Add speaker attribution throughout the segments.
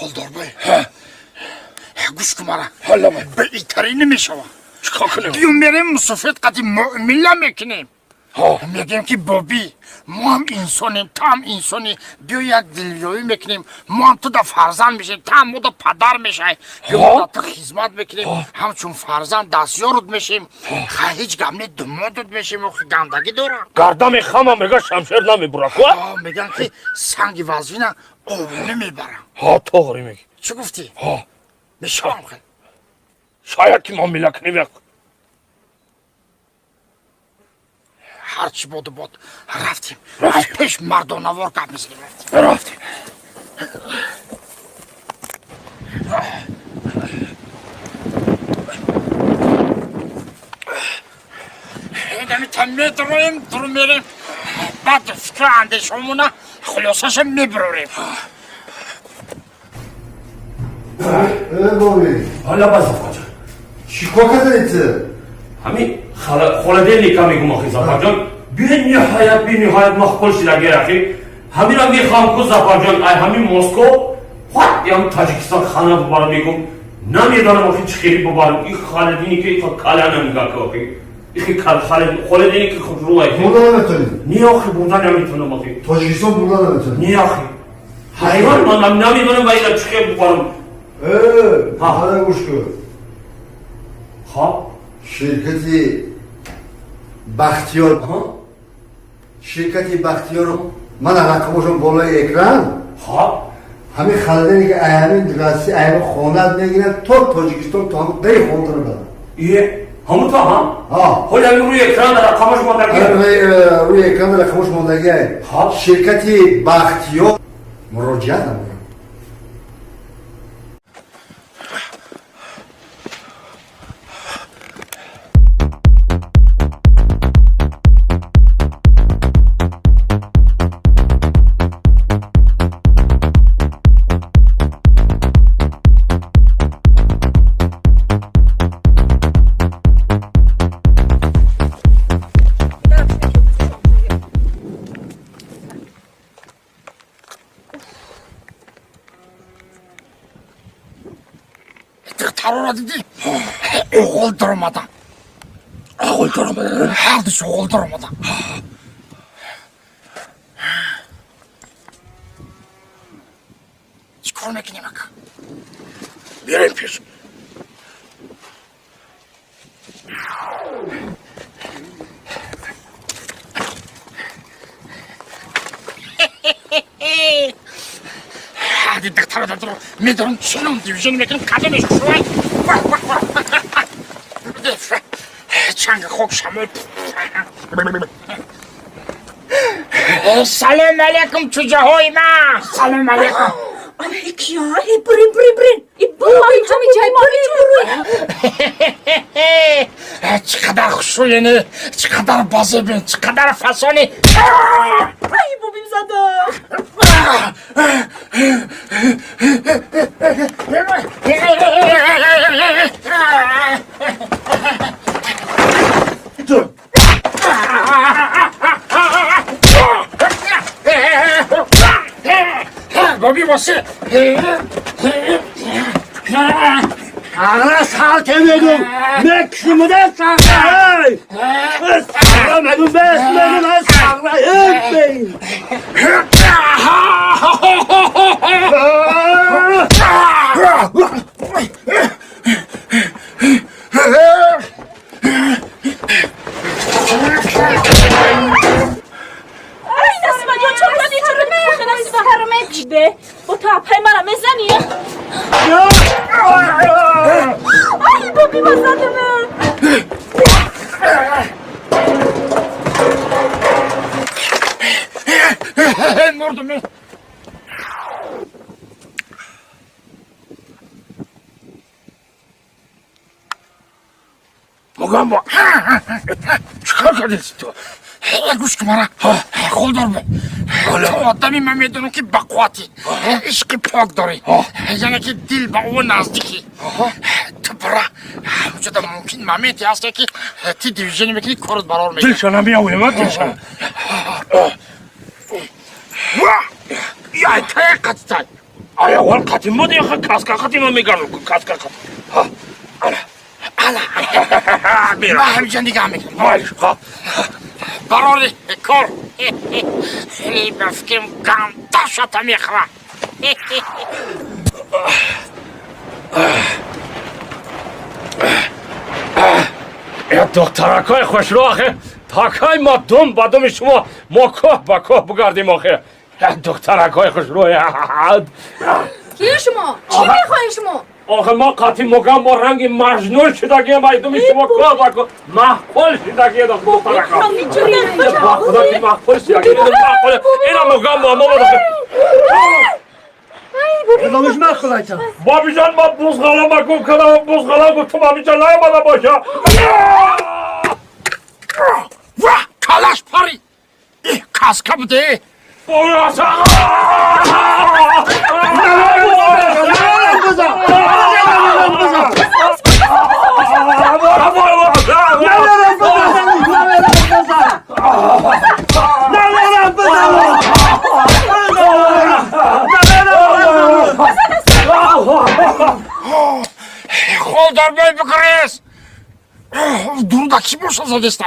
Speaker 1: خلدار بای گوش کن مرا به ایتری نمیشوم
Speaker 2: چیکار کنیم؟
Speaker 1: بیون بریم سفید قدیم معامله میکنیم میگیم که بابی ما هم انسانیم تو هم انسانی بیا یک دلجویی میکنیم ما هم تو دا فرزند میشیم تو هم دا پدر میشه بیا تو خدمت میکنیم همچون فرزند دستیارت میشیم هیچ گمنی دمادت میشیم و گندگی دارم
Speaker 2: گردم خمم میگه شمشیر نمیبره کو؟
Speaker 1: میگن که سنگ وزینه آبونه میبرم
Speaker 2: توغری میگی
Speaker 1: چی گفتی؟ میشوام خیلی
Speaker 2: شاید که ما میله کنیم یک
Speaker 1: هرچی بود رفتیم از پیش مردانوار گپ میزنیم
Speaker 2: رفتیم
Speaker 1: اینمی تنمه درو میریم بعد فکر اندیشمونه خلاصش میبروریم
Speaker 3: بابی
Speaker 2: حالا بازم کجا؟
Speaker 3: چیکار کردی؟
Speaker 2: همین خالده نیکا میگم آخی زفر جان بی نهایت مخبول شده اخی همین را میخوام که زفر جان همین مسکو خود یا تاجیکستان خانه ببارم میگم نمیدانم آخی چه خیلی ببارم این خالدینی که این کاله نمیگه که آخی این خالدینی که خود روی
Speaker 3: بردن نمیتونی؟
Speaker 2: نی آخی بردن نمیتونم آخی
Speaker 3: تاجیکستان بردن نمیتونی؟
Speaker 2: نی آخی حیوان من نمیدانم باید چه خیلی ببارم
Speaker 3: حالا گوش کن
Speaker 2: خواه
Speaker 3: شرکتی بختیار من رقمشون بالای اکران
Speaker 2: خواه
Speaker 3: همین خالدینی که همین راستی همین خونت میگیرن تو تاجیکستان تو هم دی خونتون بدن
Speaker 2: ایه همون تو هم؟ خود همین روی اکران رقمش ماندگی
Speaker 3: روی اکران رقمش ماندگی شرکتی بختیار مراجعه نمیگن
Speaker 1: Terör dedi. Oğul durmadan.
Speaker 2: Oğul durmadan?
Speaker 1: Hardis oğul durmadan. Çıkar mekine bak.
Speaker 2: Bir yapıyorsun.
Speaker 1: Hadi diktatör da dur. Midron çinum divizyon mekin kadını şu an. Çanga khok şamol. Salam alaikum çocuğoy ma. Salam alaikum.
Speaker 4: अरे क्या है ब्रिन इब्बू मामी çay
Speaker 1: Çı kadar huşuyeni, çı kadar bazebin, çı kadar fasoni.
Speaker 4: Ay bu benim zaten.
Speaker 1: Dur. Bobby واسه
Speaker 2: Ağla sağ temedum. Meksimde sağlayın. Sağlamadım besmedim. Sağlayın.
Speaker 4: Ay nasıl var ya çok hadi çok ne nasıl var harame gide. Bu tapay bana mezani ya. Ay bu bir masadı mı?
Speaker 1: Vurdum ben. Mugambo. Çıkar kardeşim. گوش کن مرا خود دار به آدمی من میدونم که بقواتی عشق پاک داری یعنی که دل با او نزدیکی تو برا همونجا ممکن ممیتی هست که تی دیویژنی میکنی کارت برار میکنی
Speaker 2: دلشان هم یاوی ما دلشان
Speaker 1: یا تای قطعی
Speaker 2: آیا اول قدیم بود یا کاسکا قدیم میگن کاسکا قدیم
Speaker 1: الا
Speaker 2: میرم
Speaker 1: من همینجا نگاه میکنم
Speaker 2: مایش خب
Speaker 1: برای کار خیلی بفکرم گنده شده میخورم
Speaker 2: یا دخترکای خوش رو آخه تاکای ما دوم با دوم شما ما کوه با کوه بگردیم آخه دخترکای خوش رو
Speaker 4: کیه شما؟ چی میخوایی شما؟
Speaker 2: آخه ما قاطی مگم ما رنگ مجنون شدگی ما دوم شما کوه با کوه محفل شدگی دخترکا با خدا که محفل شدگی محفل اینا مگم ما
Speaker 3: ادامش من خودم
Speaker 2: بابی جان ما بزغالا مگم کنم بزغالا گفتم بابی جان نایمالا باشه
Speaker 1: و کلاش پاری کاسکا بوده خودار بای بکریز درو کی باشه زدسته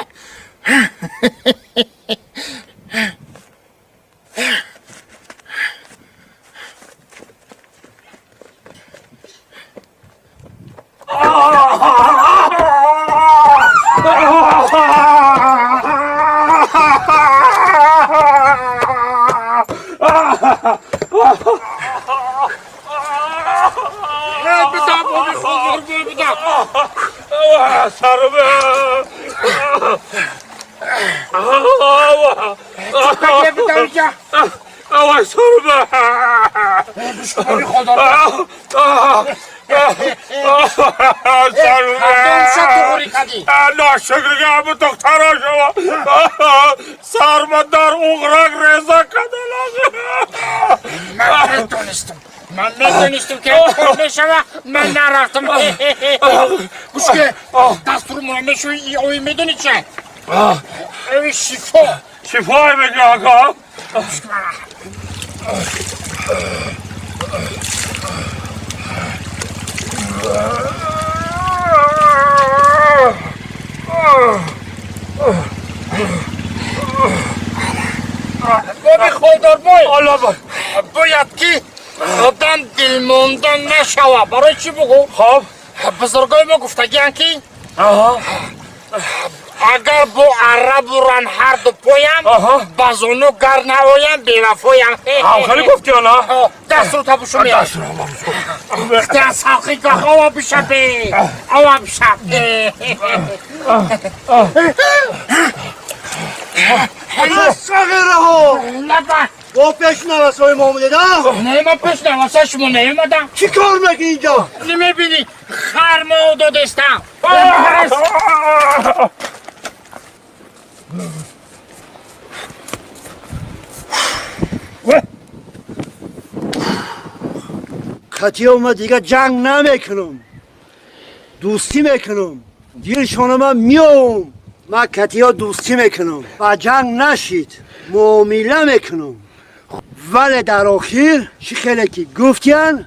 Speaker 2: آوای سرمه ناشکرگه همه دکترها شما سرمه در اغرق ریزه کدل
Speaker 1: من میدونستم که کار میشوه من نرفتم گوشکه دستور منامشو اوی میدونی چه؟ اوی شیفا
Speaker 2: شفای بگه آقا
Speaker 1: بابی خوددار بای
Speaker 2: الله
Speaker 1: باید که آدم دلمونده نشوه برای چی بگو؟
Speaker 2: خب
Speaker 1: بزرگای ما گفتگیان که
Speaker 2: آها
Speaker 1: اگر با عرب برن هر دو پایم بازونو گر نوایم بیوفایم
Speaker 2: خیلی گفتی آنا
Speaker 1: دست رو تبوشو میرم وقتی از حقیقه آوا بشه بی آوا بشه
Speaker 3: صغیره ها
Speaker 1: نبا
Speaker 3: با پیش نوستای محمده دا
Speaker 1: نه ما پیش نواسه شما نیومدم
Speaker 3: چی کار میگی اینجا؟
Speaker 1: نمیبینی خرما دو دستم
Speaker 3: کتیه اومد دیگه جنگ نمیکنم دوستی میکنم دیر شما میام من کتیه دوستی میکنم و جنگ نشید معامله میکنم ولی در آخر چی خیلی که گفتین